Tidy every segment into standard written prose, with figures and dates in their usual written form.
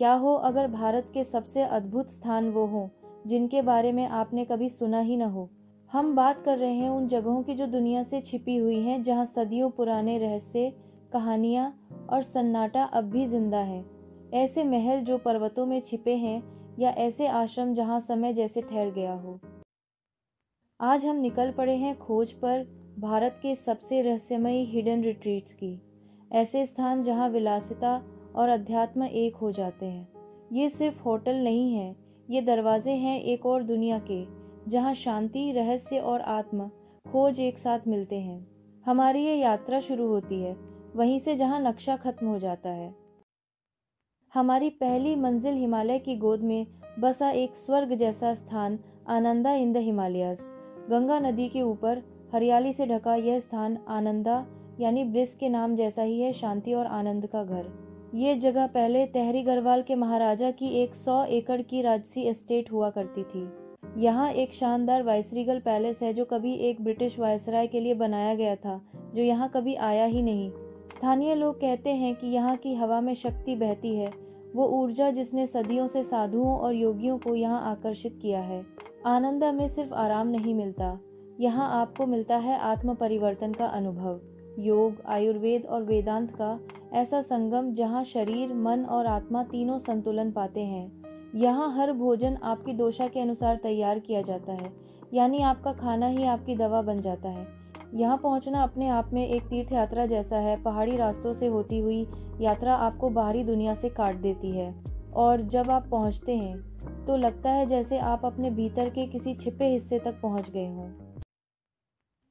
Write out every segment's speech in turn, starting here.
क्या हो अगर भारत के सबसे अद्भुत स्थान वो हों जिनके बारे में आपने कभी सुना ही न हो। हम बात कर रहे हैं उन जगहों की जो दुनिया से छिपी हुई हैं, जहां सदियों पुराने रहस्य, कहानियां और सन्नाटा अब भी जिंदा है। ऐसे महल जो पर्वतों में छिपे हैं, या ऐसे आश्रम जहां समय जैसे ठहर गया हो। आज हम निकल पड़े हैं खोज पर भारत के सबसे रहस्यमयी हिडन रिट्रीट्स की। ऐसे स्थान जहां विलासिता और अध्यात्म एक हो जाते हैं। ये सिर्फ होटल नहीं है, ये दरवाजे हैं एक और दुनिया के, जहां शांति, रहस्य और आत्म खोज एक साथ मिलते हैं। हमारी ये यात्रा शुरू होती है वहीं से जहां नक्शा खत्म हो जाता है। हमारी पहली मंजिल हिमालय की गोद में बसा एक स्वर्ग जैसा स्थान, आनंदा इन द हिमालयाज। गंगा नदी के ऊपर हरियाली से ढका यह स्थान आनंदा यानी ब्लिस के नाम जैसा ही है, शांति और आनंद का घर। ये जगह पहले तहरी गढ़वाल के महाराजा की एक 100 एकड़ की राजसी एस्टेट हुआ करती थी। यहाँ एक शानदार वाइसरीगल पैलेस है जो कभी एक ब्रिटिश वायसराय के लिए बनाया गया था, जो यहाँ कभी आया ही नहीं। स्थानीय लोग कहते हैं कि यहाँ की हवा में शक्ति बहती है, वो ऊर्जा जिसने सदियों से साधुओं और योगियों को यहाँ आकर्षित किया है। आनंदा में सिर्फ आराम नहीं मिलता, यहाँ आपको मिलता है आत्म परिवर्तन का अनुभव। योग, आयुर्वेद और वेदांत का ऐसा संगम जहाँ शरीर, मन और आत्मा तीनों संतुलन पाते हैं। यहाँ हर भोजन आपकी दोषा के अनुसार तैयार किया जाता है, यानी आपका खाना ही आपकी दवा बन जाता है। यहाँ पहुँचना अपने आप में एक तीर्थ यात्रा जैसा है। पहाड़ी रास्तों से होती हुई यात्रा आपको बाहरी दुनिया से काट देती है, और जब आप पहुँचते हैं तो लगता है जैसे आप अपने भीतर के किसी छिपे हिस्से तक पहुँच गए हों।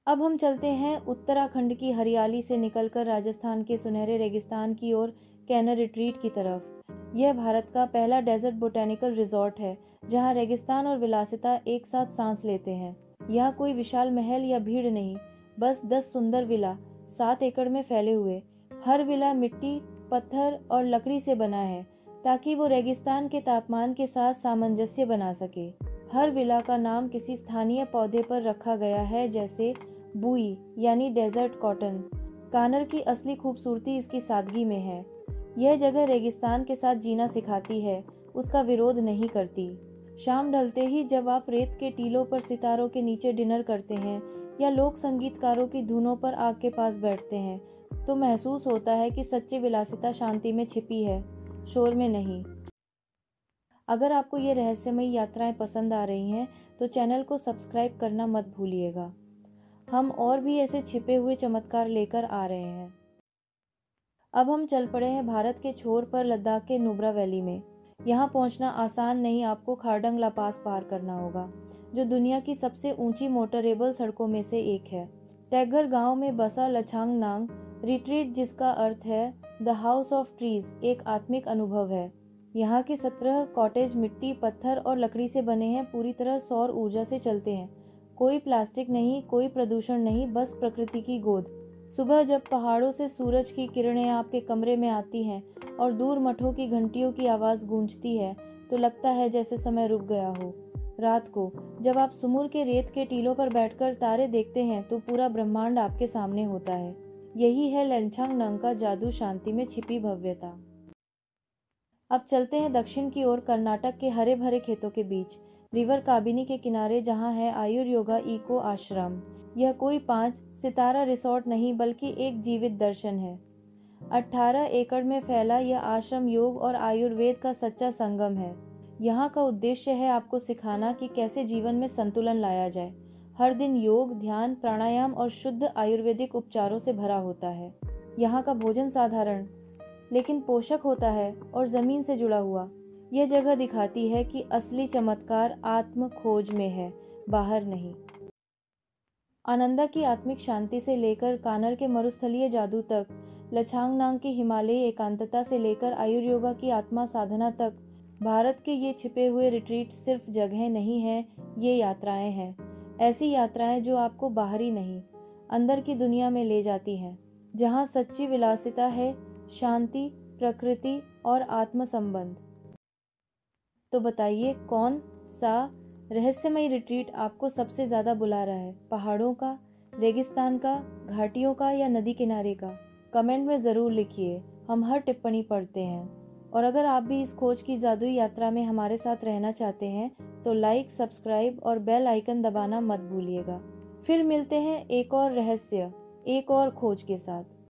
अब हम चलते हैं उत्तराखंड की हरियाली से निकलकर राजस्थान के सुनहरे रेगिस्तान की ओर, कैनर रिट्रीट की तरफ। यह भारत का पहला डेजर्ट बोटेनिकल रिजॉर्ट है, जहां रेगिस्तान और विलासिता एक साथ सांस लेते हैं। यहाँ कोई विशाल महल या भीड़ नहीं, बस 10 सुंदर विला 7 एकड़ में फैले हुए। हर विला मिट्टी, पत्थर और लकड़ी से बना है ताकि वो रेगिस्तान के तापमान के साथ सामंजस्य बना सके। हर विला का नाम किसी स्थानीय पौधे पर रखा गया है, जैसे बुई यानी डेजर्ट कॉटन। कानर की असली खूबसूरती इसकी सादगी में है। यह जगह रेगिस्तान के साथ जीना सिखाती है, उसका विरोध नहीं करती। शाम ढलते ही जब आप रेत के टीलों पर सितारों के नीचे डिनर करते हैं या लोक संगीतकारों की धुनों पर आग के पास बैठते हैं, तो महसूस होता है कि सच्ची विलासिता शांति में छिपी है, शोर में नहीं। अगर आपको ये रहस्यमयी यात्राएं पसंद आ रही हैं तो चैनल को सब्सक्राइब करना मत भूलिएगा। हम और भी ऐसे छिपे हुए चमत्कार लेकर आ रहे हैं। अब हम चल पड़े हैं भारत के छोर पर, लद्दाख के नुब्रा वैली में। यहाँ पहुँचना आसान नहीं, आपको खारडंग ला पास पार करना होगा, जो दुनिया की सबसे ऊंची मोटरेबल सड़कों में से एक है। टैगर गांव में बसा लछांग नांग रिट्रीट, जिसका अर्थ है द हाउस ऑफ ट्रीज, एक आत्मिक अनुभव है। यहाँ के 17 कॉटेज मिट्टी, पत्थर और लकड़ी से बने हैं, पूरी तरह सौर ऊर्जा से चलते हैं। कोई प्लास्टिक नहीं, कोई प्रदूषण नहीं, बस प्रकृति की गोद। सुबह जब पहाड़ों से सूरज की किरणें आपके कमरे में आती हैं और दूर मठों की घंटियों की आवाज़ गूंजती है, तो लगता है जैसे समय रुक गया हो। रात को जब आप सुमुर के रेत के टीलों पर बैठकर तारे देखते हैं तो पूरा ब्रह्मांड आपके सामने होता है। यही है लेंछांग नंग का जादू, शांति में छिपी भव्यता। अब चलते हैं दक्षिण की ओर, कर्नाटक के हरे भरे खेतों के बीच, रिवर काबिनी के किनारे, जहां है आयुर योगा इको आश्रम। यह कोई 5 सितारा रिसोर्ट नहीं, बल्कि एक जीवित दर्शन है। 18 एकड़ में फैला यह आश्रम योग और आयुर्वेद का सच्चा संगम है। यहाँ का उद्देश्य है आपको सिखाना कि कैसे जीवन में संतुलन लाया जाए। हर दिन योग, ध्यान, प्राणायाम और शुद्ध आयुर्वेदिक उपचारों से भरा होता है। यहाँ का भोजन साधारण लेकिन पोषक होता है और जमीन से जुड़ा हुआ। यह जगह दिखाती है कि असली चमत्कार आत्म खोज में है, बाहर नहीं। आनंदा की आत्मिक शांति से लेकर कानर के मरुस्थलीय जादू तक, लछांगनांग की हिमालयी एकांतता से लेकर आयुर योगा की आत्मा साधना तक, भारत के ये छिपे हुए रिट्रीट सिर्फ जगह नहीं है, ये यात्राएं हैं। ऐसी यात्राएं जो आपको बाहरी नहीं, अंदर की दुनिया में ले जाती हैं, जहाँ सच्ची विलासिता है, शांति, प्रकृति और आत्म संबंध। तो बताइए, कौन सा रहस्यमयी रिट्रीट आपको सबसे ज्यादा बुला रहा है? पहाड़ों का, रेगिस्तान का, घाटियों का या नदी किनारे का? कमेंट में जरूर लिखिए, हम हर टिप्पणी पढ़ते हैं। और अगर आप भी इस खोज की जादुई यात्रा में हमारे साथ रहना चाहते हैं तो लाइक, सब्सक्राइब और बेल आइकन दबाना मत भूलिएगा। फिर मिलते हैं एक और रहस्य, एक और खोज के साथ।